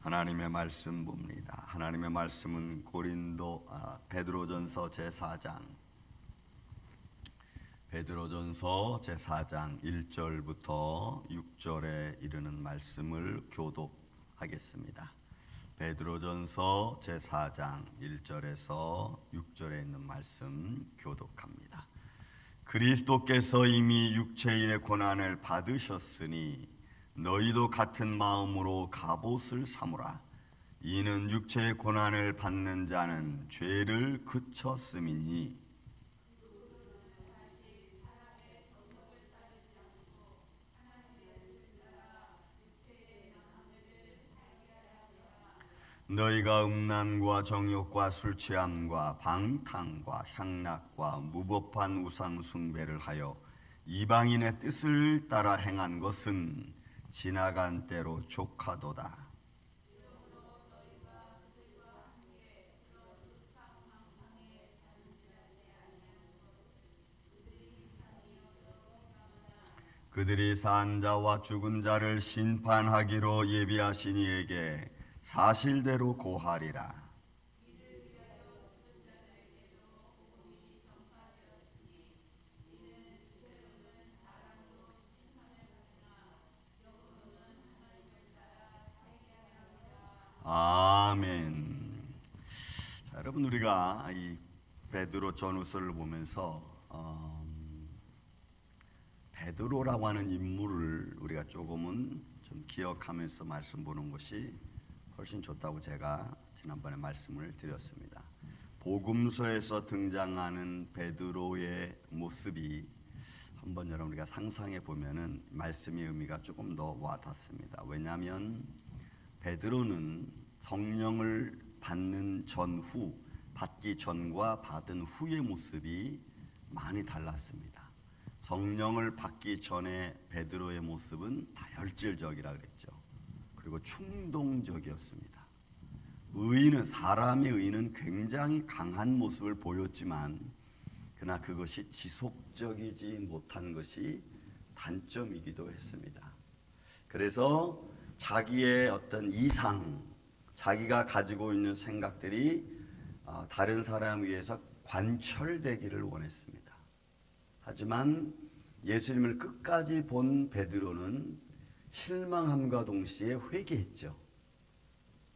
하나님의 말씀 봅니다. 하나님의 말씀은 베드로전서 제4장 1절부터 6절에 이르는 말씀을 교독하겠습니다. 베드로전서 제4장 1절에서 6절에 있는 말씀 교독합니다. 그리스도께서 이미 육체의 고난을 받으셨으니 너희도 같은 마음으로 갑옷을 삼으라. 이는 육체의 고난을 받는 자는 죄를 그쳤음이니 너희가 음란과 정욕과 술취함과 방탕과 향락과 무법한 우상 숭배를 하여 이방인의 뜻을 따라 행한 것은 지나간 때로 족하도다. 그들이 산 자와 죽은 자를 심판하기로 예비하신 이에게 사실대로 고하리라. 아멘. 자, 여러분, 우리가 이 베드로 전후서를 보면서 베드로라고 하는 인물을 우리가 조금은 좀 기억하면서 말씀 보는 것이 훨씬 좋다고 제가 지난번에 말씀을 드렸습니다. 복음서에서 등장하는 베드로의 모습이 한번 여러분 우리가 상상해 보면은 말씀의 의미가 조금 더 와닿습니다. 왜냐하면 베드로는 성령을 받기 전과 받은 후의 모습이 많이 달랐습니다. 성령을 받기 전에 베드로의 모습은 다혈질적이라 그랬죠. 그리고 충동적이었습니다. 사람의 의는 굉장히 강한 모습을 보였지만 그러나 그것이 지속적이지 못한 것이 단점이기도 했습니다. 그래서 자기의 어떤 자기가 가지고 있는 생각들이 다른 사람 위해서 관철되기를 원했습니다. 하지만 예수님을 끝까지 본 베드로는 실망함과 동시에 회개했죠.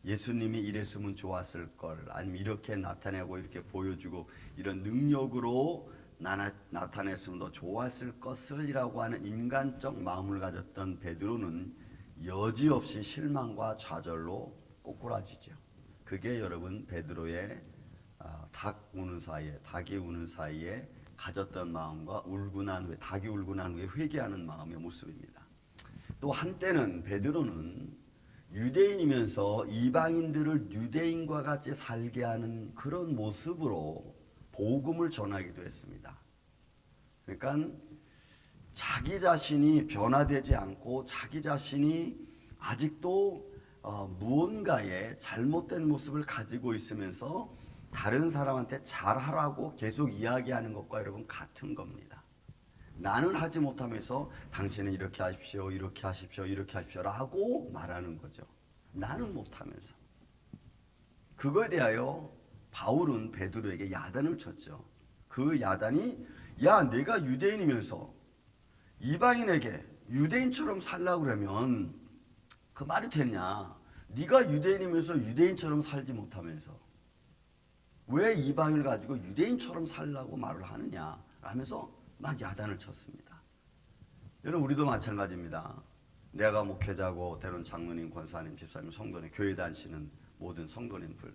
예수님이 이랬으면 좋았을 걸, 아니면 이렇게 나타내고 이렇게 보여주고 이런 능력으로 나타냈으면 더 좋았을 것을이라고 하는 인간적 마음을 가졌던 베드로는 여지없이 실망과 좌절로 꼬꾸라지죠. 그게 여러분 베드로의 닭이 우는 사이에 가졌던 마음과 닭이 울고 난 후에 회개하는 마음의 모습입니다. 또 한때는 베드로는 유대인이면서 이방인들을 유대인과 같이 살게 하는 그런 모습으로 복음을 전하기도 했습니다. 그러니까 자기 자신이 변화되지 않고 자기 자신이 아직도 무언가의 잘못된 모습을 가지고 있으면서 다른 사람한테 잘하라고 계속 이야기하는 것과 여러분 같은 겁니다. 나는 하지 못하면서 당신은 이렇게 하십시오, 이렇게 하십시오, 이렇게 하십시오 라고 말하는 거죠. 나는 못하면서. 그거에 대하여 바울은 베드로에게 야단을 쳤죠. 그 야단이 내가 유대인이면서 이방인에게 유대인처럼 살라고 그러면 그 말이 되냐? 네가 유대인이면서 유대인처럼 살지 못하면서 왜 이방인을 가지고 유대인처럼 살라고 말을 하느냐? 라면서 막 야단을 쳤습니다. 여러분 우리도 마찬가지입니다. 내가 목회자고 때론 장로님, 권사님, 집사님, 성도님, 교회 다니시는 모든 성도님들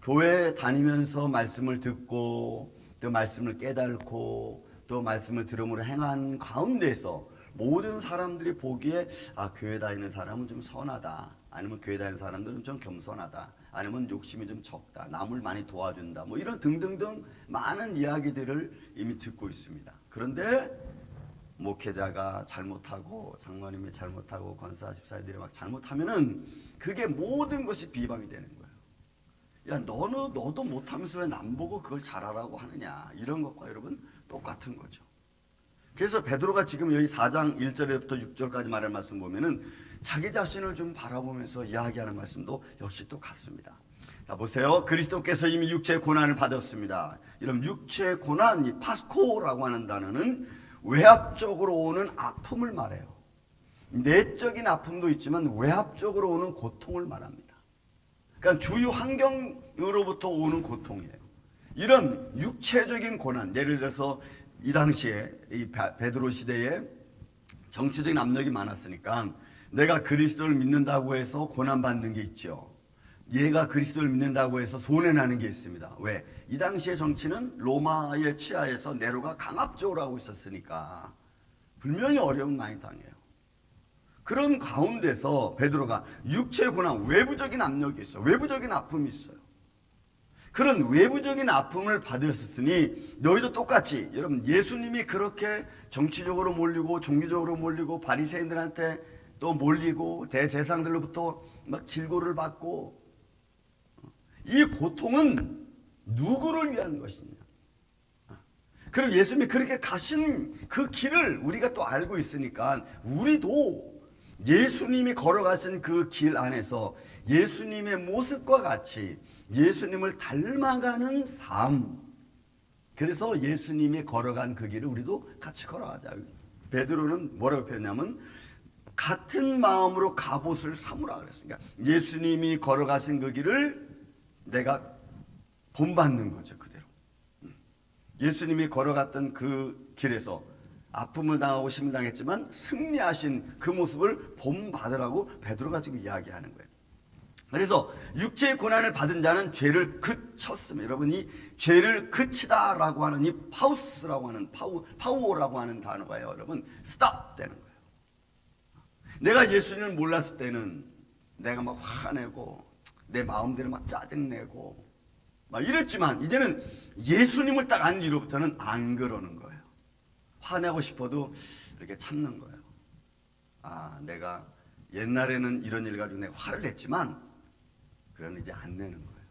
교회 다니면서 말씀을 듣고 또 말씀을 깨닫고 또 말씀을 들음으로 행한 가운데서 모든 사람들이 보기에 교회 다니는 사람은 좀 선하다, 아니면 교회 다니는 사람들은 좀 겸손하다, 아니면 욕심이 좀 적다, 남을 많이 도와준다, 뭐 이런 등등등 많은 이야기들을 이미 듣고 있습니다. 그런데 목회자가 잘못하고 장로님이 잘못하고 권사 집사님들이 막 잘못하면은 그게 모든 것이 비방이 되는 거예요. 너도 못하면서 왜 남 보고 그걸 잘하라고 하느냐, 이런 것과 여러분 똑같은 거죠. 그래서 베드로가 지금 여기 4장 1절부터 6절까지 말할 말씀 보면은 자기 자신을 좀 바라보면서 이야기하는 말씀도 역시 또 같습니다. 자, 보세요. 그리스도께서 이미 육체의 고난을 받았습니다. 이런 육체의 고난, 이 파스코라고 하는 단어는 외압적으로 오는 아픔을 말해요. 내적인 아픔도 있지만 외압적으로 오는 고통을 말합니다. 그러니까 주위 환경으로부터 오는 고통이에요. 이런 육체적인 고난, 예를 들어서 이 당시에 이 베드로 시대에 정치적인 압력이 많았으니까 내가 그리스도를 믿는다고 해서 고난받는 게 있죠. 얘가 그리스도를 믿는다고 해서 손해나는 게 있습니다. 왜? 이 당시의 정치는 로마의 치하에서 네로가 강압적으로 하고 있었으니까 분명히 어려움 많이 당해요. 그런 가운데서 베드로가 육체의 고난, 외부적인 압력이 있어요. 외부적인 아픔이 있어요. 그런 외부적인 아픔을 받으셨으니 너희도 똑같이, 여러분, 예수님이 그렇게 정치적으로 몰리고 종교적으로 몰리고 바리새인들한테 또 몰리고 대제사장들로부터 막 질고를 받고, 이 고통은 누구를 위한 것이냐? 그리고 예수님이 그렇게 가신 그 길을 우리가 또 알고 있으니까 우리도 예수님이 걸어가신 그 길 안에서 예수님의 모습과 같이 예수님을 닮아가는 삶, 그래서 예수님이 걸어간 그 길을 우리도 같이 걸어가자. 베드로는 뭐라고 표현하냐면 같은 마음으로 갑옷을 삼으라 그랬으니까 예수님이 걸어가신 그 길을 내가 본받는 거죠. 그대로 예수님이 걸어갔던 그 길에서 아픔을 당하고 심을 당했지만 승리하신 그 모습을 본받으라고 베드로가 지금 이야기하는 거예요. 그래서 육체의 고난을 받은 자는 죄를 그쳤습니다. 여러분, 이 죄를 그치다라고 하는 이 파우스라고 하는 파우오라고 하는 단어가요. 여러분, 스탑 되는 거예요. 내가 예수님을 몰랐을 때는 내가 막 화내고 내 마음대로 막 짜증내고 막 이랬지만 이제는 예수님을 딱 안 뒤로부터는 안 그러는 거예요. 화내고 싶어도 이렇게 참는 거예요. 아, 내가 옛날에는 이런 일 가지고 내가 화를 냈지만 그러는 이제 안 내는 거예요.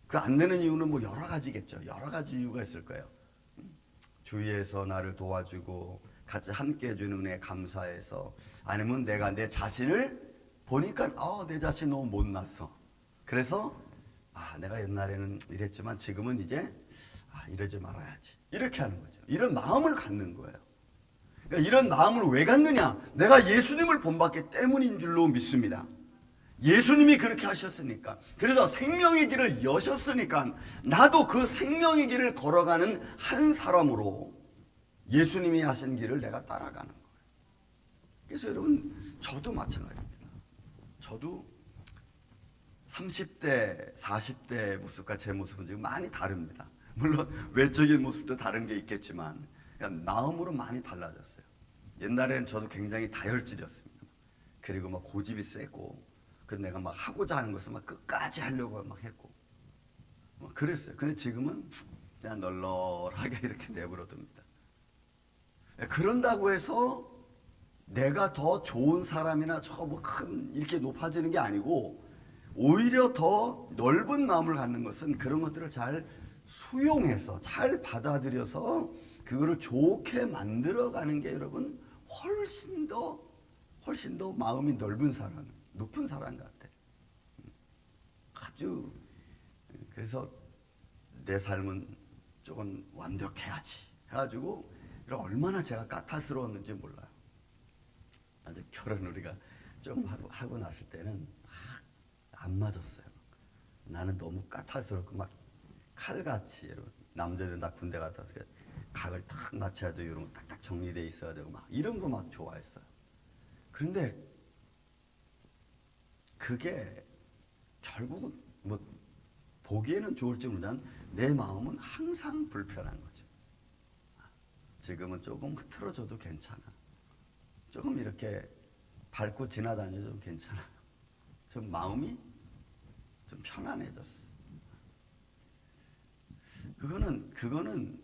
그 안 내는 이유는 뭐 여러 가지겠죠. 여러 가지 이유가 있을 거예요. 주위에서 나를 도와주고 같이 함께 해주는 은혜에 감사해서, 아니면 내가 내 자신을 보니까 내 자신 너무 못났어. 그래서 내가 옛날에는 이랬지만 지금은 이제 이러지 말아야지. 이렇게 하는 거죠. 이런 마음을 갖는 거예요. 그러니까 이런 마음을 왜 갖느냐? 내가 예수님을 본받기 때문인 줄로 믿습니다. 예수님이 그렇게 하셨으니까. 그래서 생명의 길을 여셨으니까 나도 그 생명의 길을 걸어가는 한 사람으로 예수님이 하신 길을 내가 따라가는 거예요. 그래서 여러분, 저도 마찬가지입니다. 저도 30대, 40대 모습과 제 모습은 지금 많이 다릅니다. 물론 외적인 모습도 다른 게 있겠지만 그냥 마음으로 많이 달라졌어요. 옛날에는 저도 굉장히 다혈질이었습니다. 그리고 막 고집이 세고, 그래서 내가 막 하고자 하는 것을 막 끝까지 하려고 막 했고 막 그랬어요. 근데 지금은 그냥 널널하게 이렇게 내버려둡니다. 그런다고 해서 내가 더 좋은 사람이나 저 뭐 큰 이렇게 높아지는 게 아니고, 오히려 더 넓은 마음을 갖는 것은 그런 것들을 잘 수용해서 잘 받아들여서 그거를 좋게 만들어가는 게, 여러분, 훨씬 더 마음이 넓은 사람, 높은 사람 같아. 아주. 그래서 내 삶은 조금 완벽해야지 해가지고 얼마나 제가 까탈스러웠는지 몰라요. 아직 결혼 우리가 좀 하고 났을 때는 막 안 맞았어요. 나는 너무 까탈스럽고 막 칼같이, 여러분, 남자들은 다 군대 갔다 와서 각을 탁 맞춰야 되고 이런 거 딱딱 정리돼 있어야 되고 막 이런 거 막 좋아했어요. 그런데 그게 결국은 뭐 보기에는 좋을지 모르지만 내 마음은 항상 불편한 거죠. 지금은 조금 흐트러져도 괜찮아. 조금 이렇게 밟고 지나다녀도 괜찮아요. 좀 마음이 좀 편안해졌어. 그거는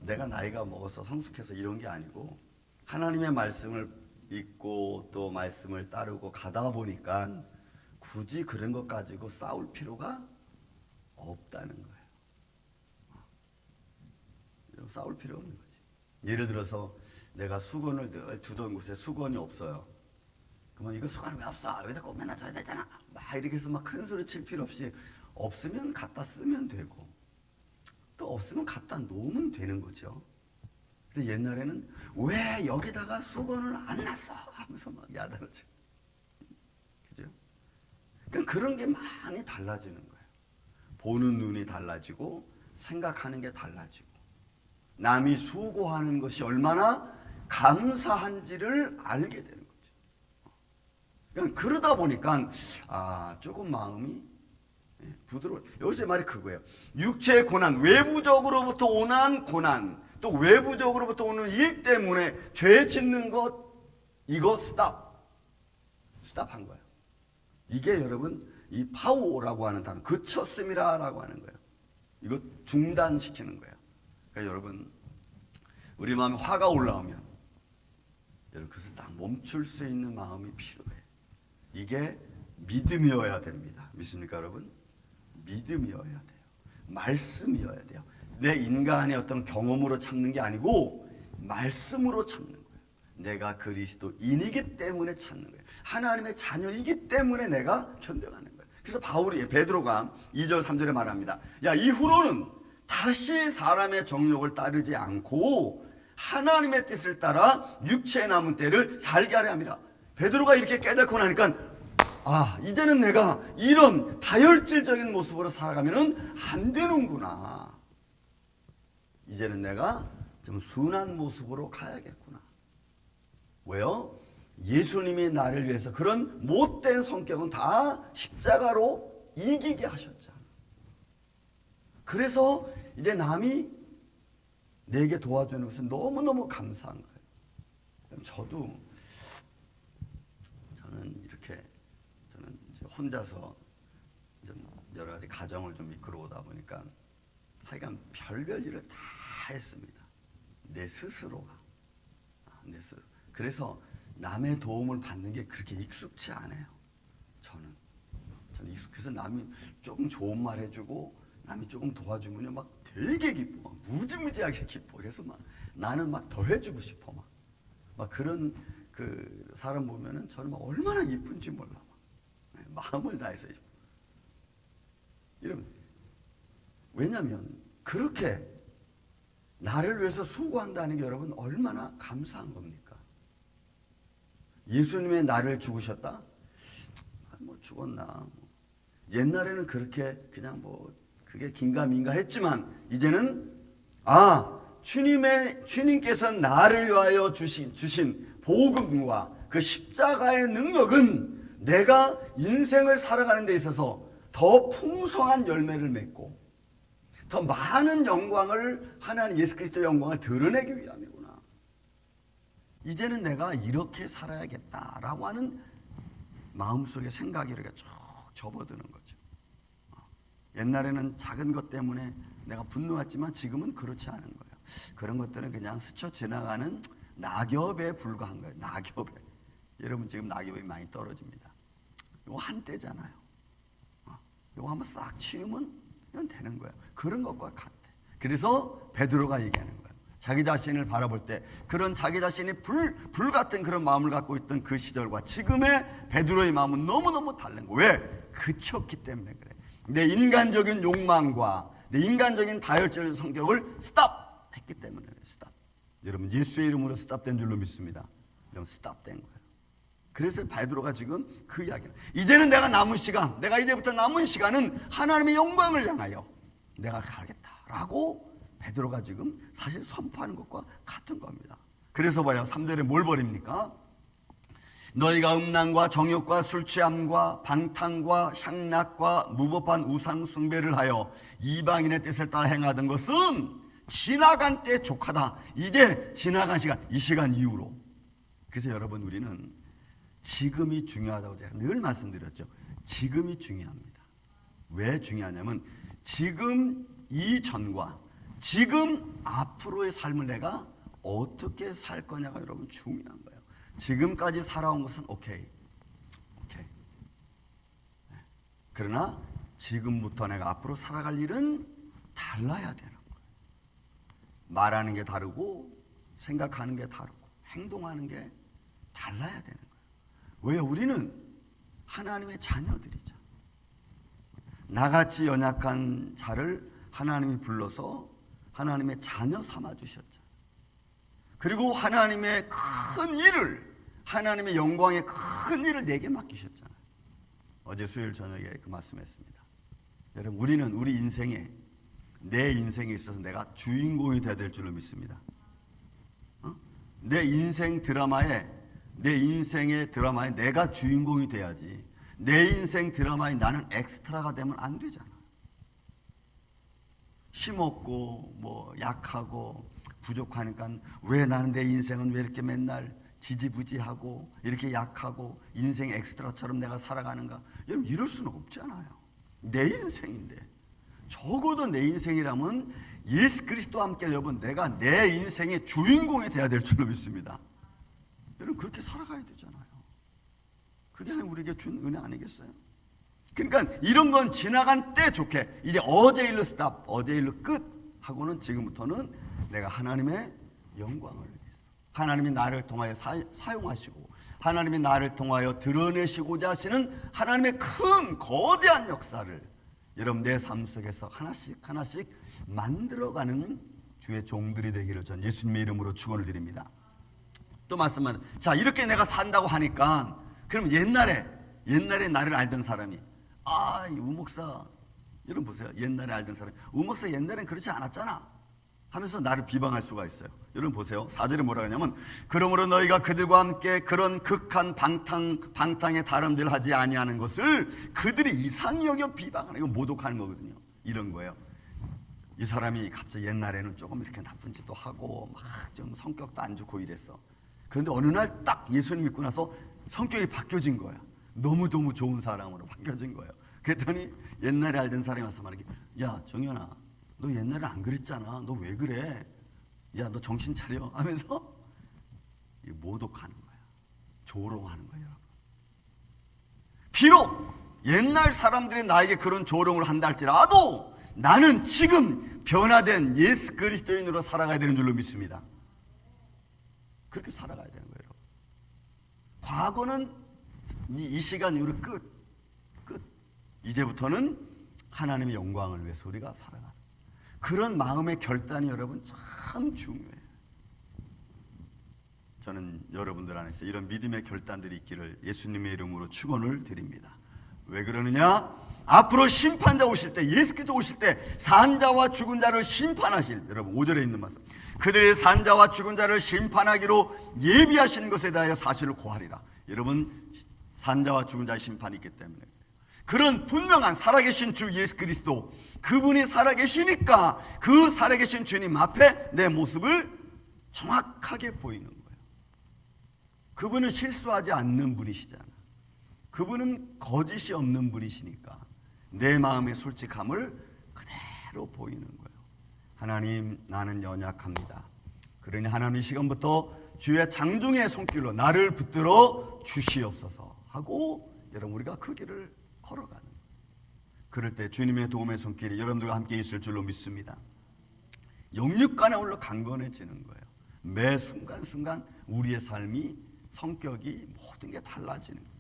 내가 나이가 먹어서 성숙해서 이런 게 아니고, 하나님의 말씀을 읽고 또 말씀을 따르고 가다 보니까 굳이 그런 것 가지고 싸울 필요가 없다는 거예요. 싸울 필요 없는 거지. 예를 들어서 내가 수건을 늘 두던 곳에 수건이 없어요. 그러면 이거 수건은 왜 없어? 여기다 꼭 맨놔둬야 되잖아. 막 이렇게 해서 막 큰 소리 칠 필요 없이 없으면 갖다 쓰면 되고 또 없으면 갖다 놓으면 되는 거죠. 근데 옛날에는 왜 여기다가 수건을 안 놨어? 하면서 막 야단을 치고. 그죠? 그러니까 그런 게 많이 달라지는 거예요. 보는 눈이 달라지고 생각하는 게 달라지고 남이 수고하는 것이 얼마나 감사한지를 알게 되는 거죠. 그러니까 그러다 보니까 조금 마음이 부드러워. 여기서 말이 그거예요. 육체의 고난, 외부적으로부터 오는 고난, 또 외부적으로부터 오는 일 때문에 죄 짓는 것, 이거 스탑한 거예요. 이게 여러분 이 파오라고 하는 단어, 그쳤음이라고 하는 거예요. 이거 중단시키는 거예요. 그러니까 여러분 우리 마음에 화가 올라오면 여러분 그것을 딱 멈출 수 있는 마음이 필요해. 이게 믿음이어야 됩니다. 믿습니까 여러분? 믿음이어야 돼요. 말씀이어야 돼요. 내 인간의 어떤 경험으로 참는 게 아니고 말씀으로 참는 거예요. 내가 그리스도인이기 때문에 찾는 거예요. 하나님의 자녀이기 때문에 내가 견뎌가는 거예요. 그래서 베드로가 2절 3절에 말합니다. 야, 이후로는 다시 사람의 정욕을 따르지 않고 하나님의 뜻을 따라 육체에 남은 때를 살게 하려 함이라. 베드로가 이렇게 깨닫고 나니까 이제는 내가 이런 다혈질적인 모습으로 살아가면은 안 되는구나. 이제는 내가 좀 순한 모습으로 가야겠구나. 왜요? 예수님이 나를 위해서 그런 못된 성격은 다 십자가로 이기게 하셨잖아. 그래서 이제 남이 내게 도와주는 것은 너무너무 감사한 거예요. 저는 이제 혼자서 좀 여러 가지 가정을 좀 이끌어오다 보니까 하여간 별별 일을 다 했습니다. 내 스스로가. 그래서 남의 도움을 받는 게 그렇게 익숙치 않아요. 저는 익숙해서 남이 조금 좋은 말 해주고 남이 조금 도와주면 막 되게 기뻐. 막 무지무지하게 기뻐. 그래서 막 나는 막 더 해주고 싶어. 막 그런 그 사람 보면은 저는 막 얼마나 이쁜지 몰라. 마음을 다해서. 여러분, 왜냐하면 그렇게 나를 위해서 수고한다는 게 여러분 얼마나 감사한 겁니까? 예수님의 나를 죽으셨다? 뭐 죽었나? 옛날에는 그렇게 그냥 뭐 그게 긴가민가 했지만 이제는 주님께서 나를 위하여 주신 복음과 그 십자가의 능력은 내가 인생을 살아가는 데 있어서 더 풍성한 열매를 맺고 더 많은 영광을 하나님 예수 그리스도의 영광을 드러내기 위함이구나. 이제는 내가 이렇게 살아야겠다라고 하는 마음속에 생각이 이렇게 쭉 접어드는 거죠. 옛날에는 작은 것 때문에 내가 분노했지만 지금은 그렇지 않은 거예요. 그런 것들은 그냥 스쳐 지나가는 낙엽에 불과한 거예요. 낙엽에. 여러분 지금 낙엽이 많이 떨어집니다. 이거 한때잖아요. 이거 한번 싹 치우면 이건 되는 거예요. 그런 것과 같아. 그래서 베드로가 얘기하는 거예요. 자기 자신을 바라볼 때 그런 자기 자신이 불 같은 그런 마음을 갖고 있던 그 시절과 지금의 베드로의 마음은 너무너무 다른 거예요. 왜? 그쳤기 때문에 그래. 내 인간적인 욕망과 내 인간적인 다혈질 성격을 스탑했기 때문에 그래요. 스탑. 여러분 예수의 이름으로 스탑된 줄로 믿습니다. 여러분 스탑된 거예요. 그래서 베드로가 지금 그 이야기를 이제는 내가 이제부터 남은 시간은 하나님의 영광을 향하여 내가 가겠다라고 베드로가 지금 사실 선포하는 것과 같은 겁니다. 그래서 봐요. 3절에 뭘 버립니까? 너희가 음란과 정욕과 술취함과 방탕과 향락과 무법한 우상 숭배를 하여 이방인의 뜻을 따라 행하던 것은 지나간 때 족하다. 이제 지나간 시간, 이 시간 이후로. 그래서 여러분 우리는 지금이 중요하다고 제가 늘 말씀드렸죠. 지금이 중요합니다. 왜 중요하냐면 지금 이전과 지금 앞으로의 삶을 내가 어떻게 살 거냐가 여러분 중요한 거예요. 지금까지 살아온 것은 오케이. 그러나 지금부터 내가 앞으로 살아갈 일은 달라야 되는 거예요. 말하는 게 다르고 생각하는 게 다르고 행동하는 게 달라야 되는 거예요. 왜? 우리는 하나님의 자녀들이죠. 나같이 연약한 자를 하나님이 불러서 하나님의 자녀 삼아주셨죠. 그리고 하나님의 큰 일을, 하나님의 영광의 큰 일을 내게 맡기셨잖아요. 어제 수요일 저녁에 그 말씀했습니다. 여러분, 우리는 우리 인생에, 내 인생에 있어서 내가 주인공이 돼야 될 줄로 믿습니다. 내 인생의 드라마에 내가 주인공이 돼야지, 내 인생 드라마에 나는 엑스트라가 되면 안 되잖아. 힘없고 뭐 약하고 부족하니까 왜 나는, 내 인생은 왜 이렇게 맨날 지지부지하고 이렇게 약하고 인생 엑스트라처럼 내가 살아가는가? 여러분, 이럴 수는 없잖아요. 내 인생인데. 적어도 내 인생이라면 예수 그리스도와 함께, 여러분, 내가 내 인생의 주인공이 돼야 될 줄로 믿습니다. 여러분, 그렇게 살아가야 되잖아요. 그게 우리에게 준 은혜 아니겠어요? 그러니까 이런 건 지나간 때 좋게, 이제 어제 일로 스탑, 어제 일로 끝 하고는 지금부터는 내가 하나님의 영광을 위해서, 하나님이 나를 통하여 사용하시고 하나님이 나를 통하여 드러내시고자 하시는 하나님의 큰 거대한 역사를 여러분 내 삶 속에서 하나씩 하나씩 만들어가는 주의 종들이 되기를 전 예수님의 이름으로 축원을 드립니다. 또 말씀만, 자, 이렇게 내가 산다고 하니까, 그럼 옛날에 나를 알던 사람이, 이 우목사, 여러분 보세요. 옛날에 알던 사람이, 우목사 옛날엔 그렇지 않았잖아 하면서 나를 비방할 수가 있어요. 여러분 보세요. 4절에 뭐라 하냐면, 그러므로 너희가 그들과 함께 그런 극한 방탕의 다름질 하지 아니하는 것을 그들이 이상히 여겨 비방하는, 이거 모독하는 거거든요. 이런 거예요. 이 사람이 갑자기 옛날에는 조금 이렇게 나쁜 짓도 하고 막 좀 성격도 안 좋고 이랬어. 그런데 어느 날 딱 예수님 믿고 나서 성격이 바뀌어진 거야. 너무너무 좋은 사람으로 바뀌어진 거예요. 그랬더니 옛날에 알던 사람이 와서 말하기, 야 정연아, 너 옛날에 안 그랬잖아. 너 왜 그래? 야, 너 정신 차려 하면서 모독하는 거야. 조롱하는 거예요. 비록 옛날 사람들이 나에게 그런 조롱을 한다 할지라도 나는 지금 변화된 예수 그리스도인으로 살아가야 되는 줄로 믿습니다. 그렇게 살아가야 되는 거예요. 과거는 이 시간 이후로 끝. 이제부터는 하나님의 영광을 위해서 우리가 살아가는 그런 마음의 결단이 여러분 참 중요해요. 저는 여러분들 안에서 이런 믿음의 결단들이 있기를 예수님의 이름으로 축원을 드립니다. 왜 그러느냐? 앞으로 심판자 오실 때, 예수께서 오실 때 산자와 죽은 자를 심판하실, 여러분 5절에 있는 말씀, 그들의 산자와 죽은 자를 심판하기로 예비하신 것에 대하여 사실을 고하리라. 여러분, 산자와 죽은 자의 심판이 있기 때문에 그런 분명한 살아계신 주 예수 그리스도, 그분이 살아계시니까 그 살아계신 주님 앞에 내 모습을 정확하게 보이는 거예요. 그분은 실수하지 않는 분이시잖아. 그분은 거짓이 없는 분이시니까 내 마음의 솔직함을 그대로 보이는 거예요. 하나님, 나는 연약합니다. 그러니 하나님, 이 시간부터 주의 장중의 손길로 나를 붙들어 주시옵소서 하고 여러분 우리가 그 길을 걸어가는 거예요. 그럴 때 주님의 도움의 손길이 여러분들과 함께 있을 줄로 믿습니다. 영육간에 올라 강건해지는 거예요. 매 순간순간 우리의 삶이, 성격이, 모든 게 달라지는 거예요.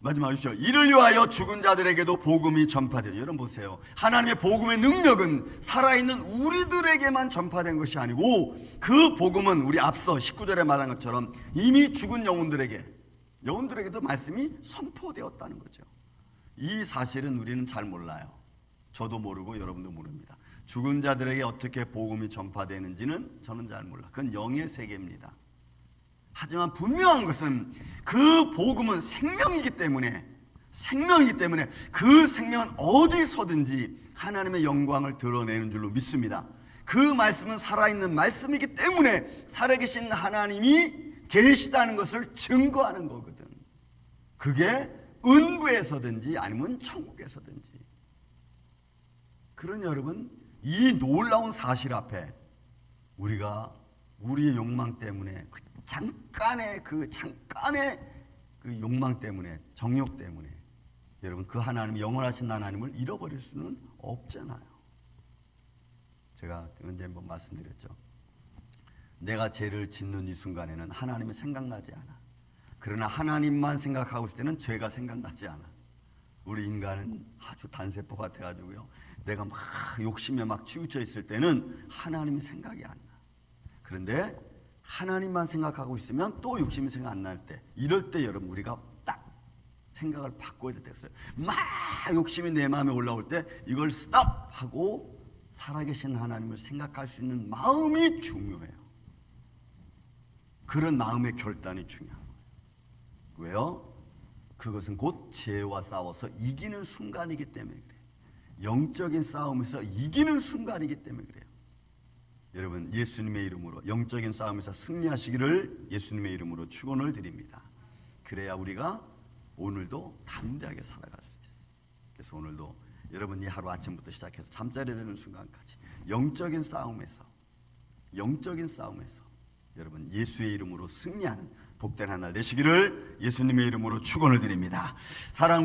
마지막 주시죠. 이를 위하여 죽은 자들에게도 복음이 전파돼요. 여러분 보세요. 하나님의 복음의 능력은 살아있는 우리들에게만 전파된 것이 아니고 그 복음은 우리 앞서 19절에 말한 것처럼 이미 죽은 영혼들에게도 말씀이 선포되었다는 거죠. 이 사실은 우리는 잘 몰라요. 저도 모르고 여러분도 모릅니다. 죽은 자들에게 어떻게 복음이 전파되는지는 저는 잘 몰라. 그건 영의 세계입니다. 하지만 분명한 것은 그 복음은 생명이기 때문에 그 생명은 어디서든지 하나님의 영광을 드러내는 줄로 믿습니다. 그 말씀은 살아있는 말씀이기 때문에 살아계신 하나님이 계시다는 것을 증거하는 거거든. 그게 은부에서든지 아니면 천국에서든지. 그러니 여러분, 이 놀라운 사실 앞에 우리가 우리의 욕망 때문에 잠깐의 그 욕망 때문에, 정욕 때문에 여러분 그 하나님이 영원하신 하나님을 잃어버릴 수는 없잖아요. 제가 언제 한번 말씀드렸죠. 내가 죄를 짓는 이 순간에는 하나님이 생각나지 않아. 그러나 하나님만 생각하고 있을 때는 죄가 생각나지 않아. 우리 인간은 아주 단세포 같아가지고요. 내가 막 욕심에 막 치우쳐 있을 때는 하나님이 생각이 안 나. 그런데 하나님만 생각하고 있으면 또 욕심이 생각 안 날 때, 이럴 때 여러분 우리가 딱 생각을 바꿔야 됐어요. 막 욕심이 내 마음에 올라올 때 이걸 스톱하고 살아계신 하나님을 생각할 수 있는 마음이 중요해요. 그런 마음의 결단이 중요한 거예요. 왜요? 그것은 곧 죄와 싸워서 이기는 순간이기 때문에 그래요. 영적인 싸움에서 이기는 순간이기 때문에 그래요. 여러분, 예수님의 이름으로 영적인 싸움에서 승리하시기를 예수님의 이름으로 축원을 드립니다. 그래야 우리가 오늘도 담대하게 살아갈 수 있어요. 그래서 오늘도 여러분이 하루 아침부터 시작해서 잠자리에 드는 순간까지 영적인 싸움에서 여러분 예수의 이름으로 승리하는 복된 한 날 되시기를 예수님의 이름으로 축원을 드립니다. 사랑